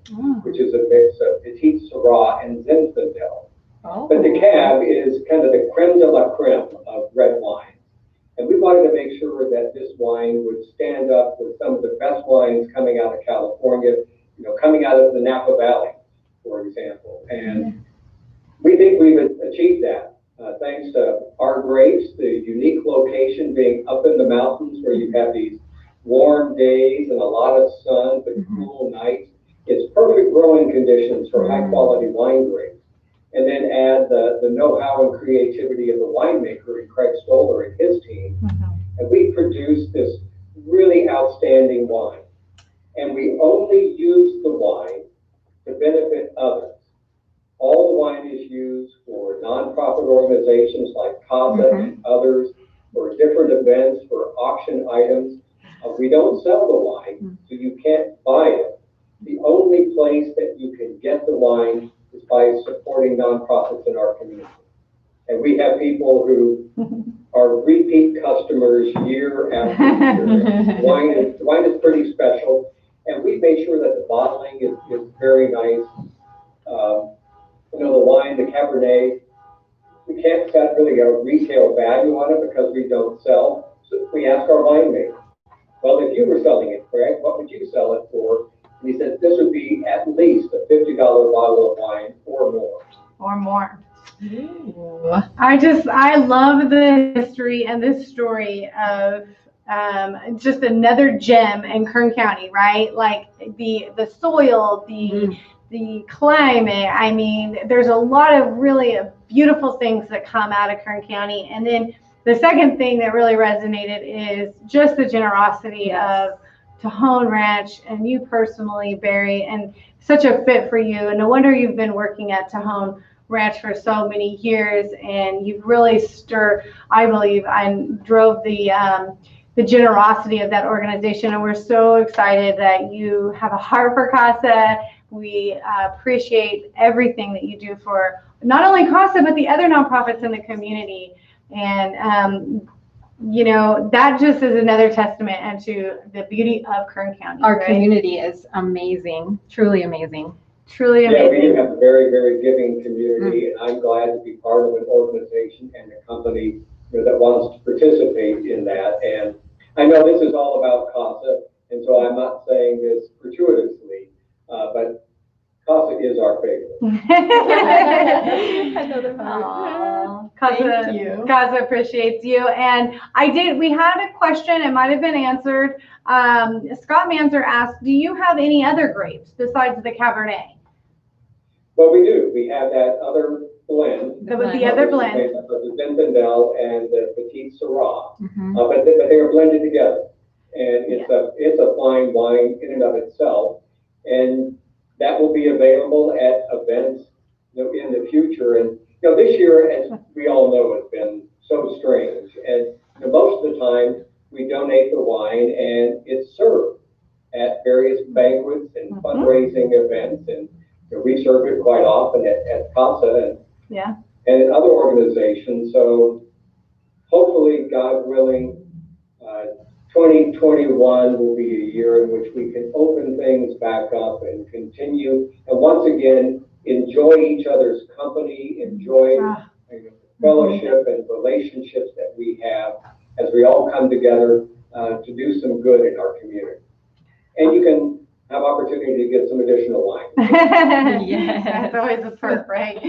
which is a mix of Petit Syrah and Zinfandel. But the Cab is kind of the creme de la creme of red wine. And we wanted to make sure that this wine would stand up with some of the best wines coming out of California, you know, coming out of the Napa Valley, for example. And we think we've achieved that. Thanks to our grapes, the unique location being up in the mountains where you have these warm days and a lot of sun, but cool nights. It's perfect growing conditions for high quality wine grapes. And then add the know-how and creativity of the winemaker and Craig Stoller and his team. And we produce this really outstanding wine. And we only use the wine to benefit others. All the wine is used for nonprofit organizations like CASA and others, for different events, for auction items. We don't sell the wine, so you can't buy it. The only place that you can get the wine is by supporting nonprofits in our community. And we have people who are repeat customers year after year. Wine is pretty special, and we made sure that the bottling is very nice. You know, the wine, the Cabernet, we can't set really a retail value on it because we don't sell. So we ask our winemaker, well, if you were selling it, Craig, what would you sell it for? And he said, this would be at least a $50 bottle of wine or more. Or more. I love the history and this story of just another gem in Kern County, right? Like the soil, the climate. I mean, there's a lot of really beautiful things that come out of Kern County. And then the second thing that really resonated is just the generosity of Tejon Ranch and you personally, Barry, and such a fit for you. And no wonder you've been working at Tejon Ranch for so many years, and you've really stirred, I believe, and drove the generosity of that organization. And we're so excited that you have a heart for CASA. We appreciate everything that you do for not only CASA, but the other nonprofits in the community. And, you know, that just is another testament to the beauty of Kern County. Our community is amazing, truly amazing. Truly amazing. Yeah, we do have a very, very giving community, and I'm glad to be part of an organization and a company that wants to participate in that. And I know this is all about CASA, and so I'm not saying this gratuitously, but CASA is our favorite. CASA appreciates you. And we had a question, it might have been answered. Scott Manzer asked, do you have any other grapes besides the Cabernet? Well, we do. We have that other blend. The other blend. The Zinfandel and the Petit Syrah, but they are blended together. And it's a fine wine in and of itself. And that will be available at events in the future. And this year, as we all know, has been so strange. And most of the time, we donate the wine and it's served at various banquets and fundraising events. And we serve it quite often at CASA and in other organizations. So hopefully, God willing, 2021 will be a year in which we can open things back up and continue. And once again, enjoy each other's company, enjoy fellowship and relationships that we have as we all come together to do some good in our community. And you can have opportunity to get some additional wine. That's always a perk, right?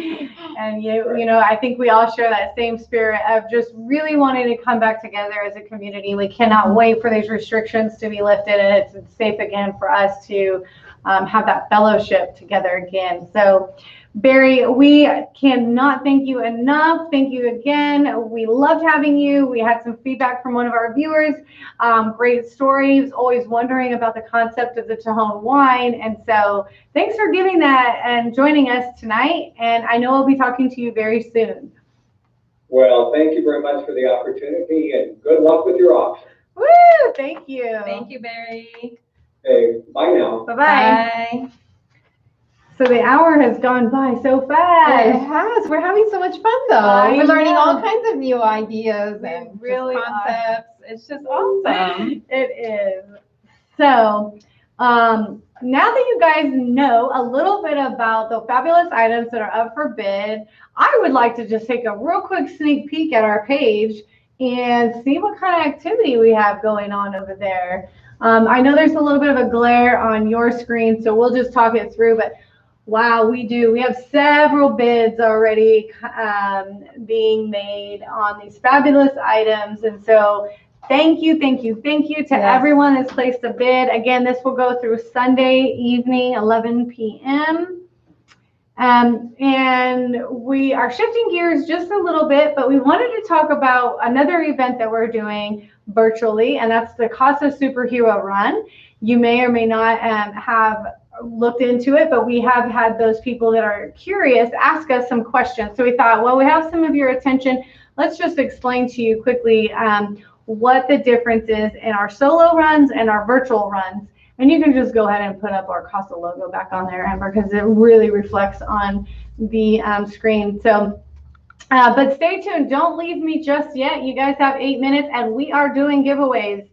And you know, I think we all share that same spirit of just really wanting to come back together as a community. We cannot wait for these restrictions to be lifted and it's safe again for us to have that fellowship together again. So Barry, we cannot thank you enough. Thank you again. We loved having you. We had some feedback from one of our viewers. Great stories, always wondering about the concept of the Tejon wine. And so thanks for giving that and joining us tonight. And I know we'll be talking to you very soon. Well, thank you very much for the opportunity and good luck with your auction. Woo! Thank you. Thank you, Barry. Okay, bye now. Bye-bye. Bye. So the hour has gone by so It fast. has. We're having so much fun though. I We're learning know. all kinds of new ideas We and really just concepts. It's just awesome. It is. So now that you guys know a little bit about the fabulous items that are up for bid, I would like to just take a real quick sneak peek at our page and see what kind of activity we have going on over there. I know there's a little bit of a glare on your screen, so we'll just talk it through, but wow, we have several bids already being made on these fabulous items. And so thank you to everyone that's placed a bid. Again, this will go through Sunday evening, 11 p.m. And we are shifting gears just a little bit, but we wanted to talk about another event that we're doing virtually, and that's the CASA Superhero Run. You may or may not have looked into it, but we have had those people that are curious ask us some questions. So we thought, well, we have some of your attention. Let's just explain to you quickly what the difference is in our solo runs and our virtual runs. And you can just go ahead and put up our CASA logo back on there, Amber, because it really reflects on the screen. So, but stay tuned. Don't leave me just yet. You guys have 8 minutes, and we are doing giveaways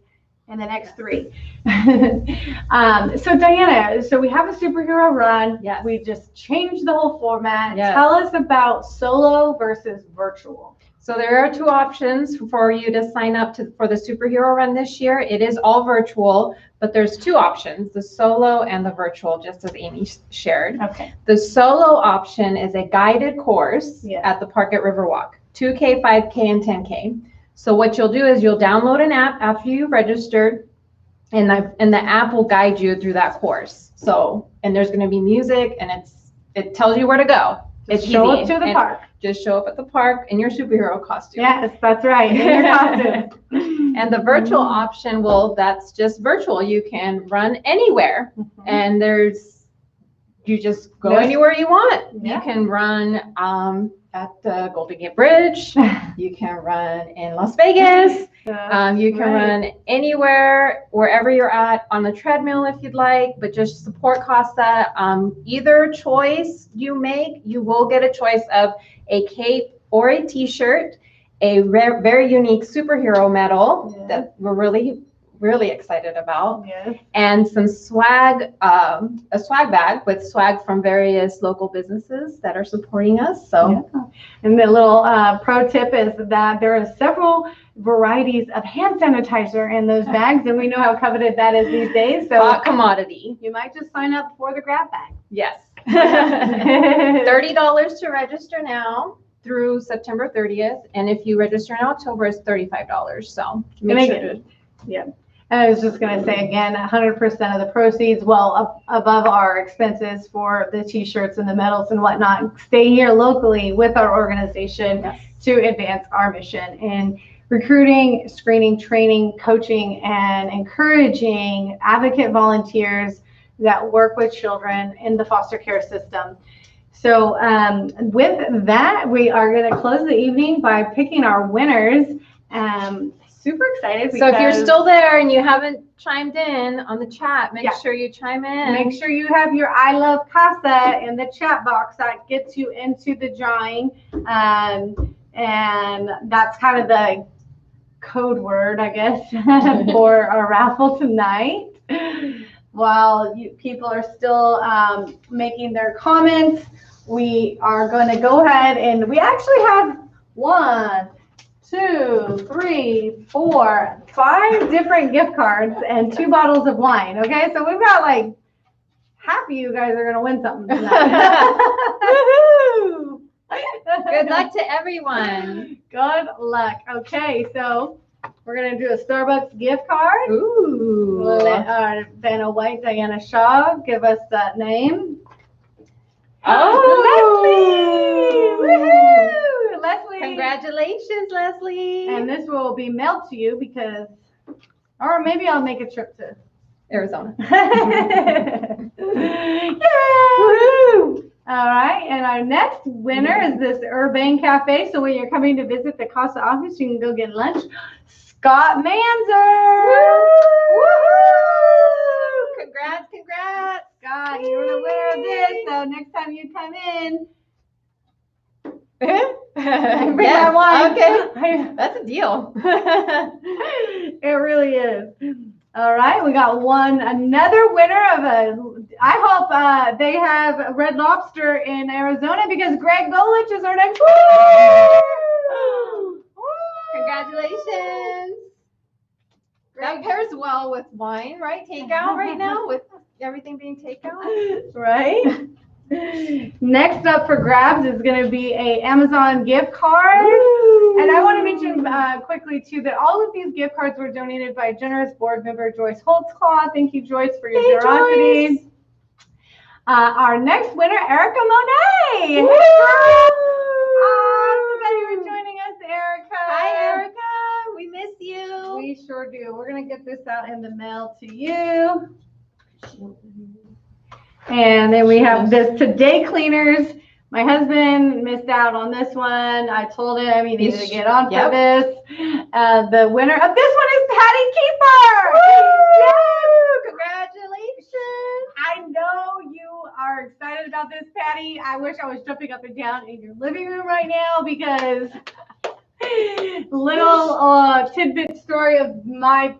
in the next 3. So Diana, so we have a superhero run. Yes. We just changed the whole format. Yes. Tell us about solo versus virtual. So there are 2 options for you to sign up for the superhero run this year. It is all virtual, but there's 2 options, the solo and the virtual, just as Amy shared. Okay. The solo option is a guided course Yes. at the park at Riverwalk, 2K, 5K, and 10K. So what you'll do is you'll download an app after you've registered, and the app will guide you through that course. So, and there's going to be music, and it tells you where to go. It's Show easy. up to the And park. Just show up at the park in your superhero costume. Yes, that's right. In your costume. And the virtual option, well, that's just virtual. You can run anywhere, and you just go anywhere you want. Yeah. You can run at the Golden Gate Bridge. You can run in Las Vegas. You can run anywhere, wherever you're at, on the treadmill if you'd like, but just support CASA. Either choice you make, you will get a choice of a cape or a t-shirt, a very unique superhero medal that we're really excited about, and some swag, a swag bag with swag from various local businesses that are supporting us. So, and the little pro tip is that there are several varieties of hand sanitizer in those bags, and we know how coveted that is these days. So hot commodity. You might just sign up for the grab bag. Yes. $30 to register now through September 30th, and if you register in October, it's $35. So make sure to. Yeah. And I was just going to say again, 100% of the proceeds, well, above our expenses for the t-shirts and the medals and whatnot, stay here locally with our organization to advance our mission in recruiting, screening, training, coaching, and encouraging advocate volunteers that work with children in the foster care system. So with that, we are going to close the evening by picking our winners. Super excited. So if you're still there and you haven't chimed in on the chat, make sure you chime in. Make sure you have your I Love CASA in the chat box. That gets you into the drawing. And that's kind of the code word, I guess, for our raffle tonight. While people are still making their comments, we are going to go ahead and we actually have 1, 2, 3, 4, 5 different gift cards and 2 bottles of wine. Okay, so we've got like half of you guys are going to win something tonight. Woohoo! Good luck to everyone. Good luck. Okay, so we're going to do a Starbucks gift card. Ooh. Vanna White, Diana Shaw, give us that name. Oh, Leslie! Woohoo! Leslie! Congratulations, Leslie. And this will be mailed to you because, or maybe I'll make a trip to Arizona. Yay! Woo! All right, and our next winner is this Urbane Cafe. So when you're coming to visit the CASA office, you can go get lunch. Scott Manzer! Woo! Congrats, congrats. Scott, you were aware of this, so next time you come in, bring my wine. Okay, that's a deal. It really is. All right, we got another winner of I hope they have Red Lobster in Arizona because Greg Golich is our next winner. Congratulations. That pairs well with wine, right? Takeout right now with everything being takeout. Right? Next up for grabs is going to be a Amazon gift card. Woo! And I want to mention quickly, too, that all of these gift cards were donated by generous board member Joyce Holtzclaw. Thank you, Joyce, for your generosity. Joyce. Our next winner, Erica Monet. Woo! Oh, so glad you were joining us, Erica. Hi, Erica. We miss you. We sure do. We're going to get this out in the mail to you. And then we have this Today Cleaners. My husband missed out on this one. I told him he needed to get on for this. The winner of this one is Patty Keeper. Yes! Congratulations. I know you are excited about this, Patty. I wish I was jumping up and down in your living room right now because little tidbit story of my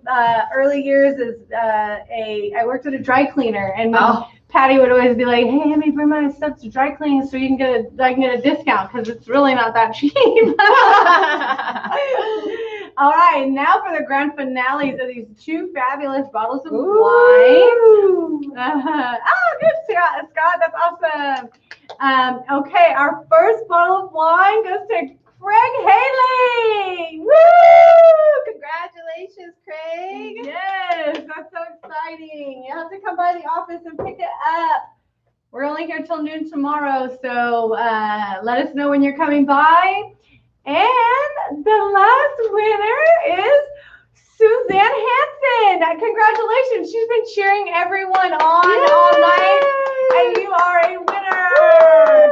early years is I worked at a dry cleaner and Patty would always be like, "Hey, let me bring my stuff to dry cleaning so I can get a discount because it's really not that cheap." All right, now for the grand finales of these 2 fabulous bottles of wine. Oh, good, Scott. That's awesome. Okay, our first bottle of wine goes to Craig Haley. Woo! Congratulations, Craig. Yes, that's so exciting. You have to come by the office and pick it up. We're only here till noon tomorrow, so let us know when you're coming by. And the last winner is Suzanne Hansen. Congratulations. She's been cheering everyone on all night, and you are a winner.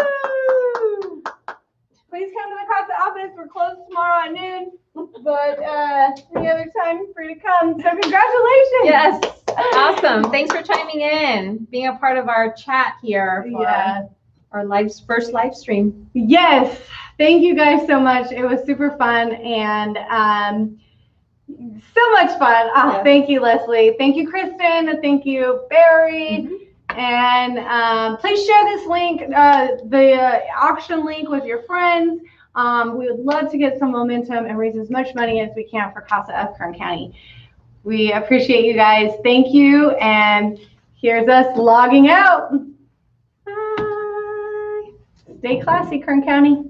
Woo! Please come to the CASA office. We're closed tomorrow at noon, but any other time, free to come. So congratulations. Yes. Awesome. Thanks for chiming in, being a part of our chat here for our first live stream. Yes. Thank you guys so much. It was super fun and so much fun. Thank you, Leslie. Thank you, Kristin. Thank you, Barry. And please share this link, the auction link with your friends. We would love to get some momentum and raise as much money as we can for CASA of Kern County. We appreciate you guys. Thank you. And here's us logging out. Bye. Stay classy, Kern County.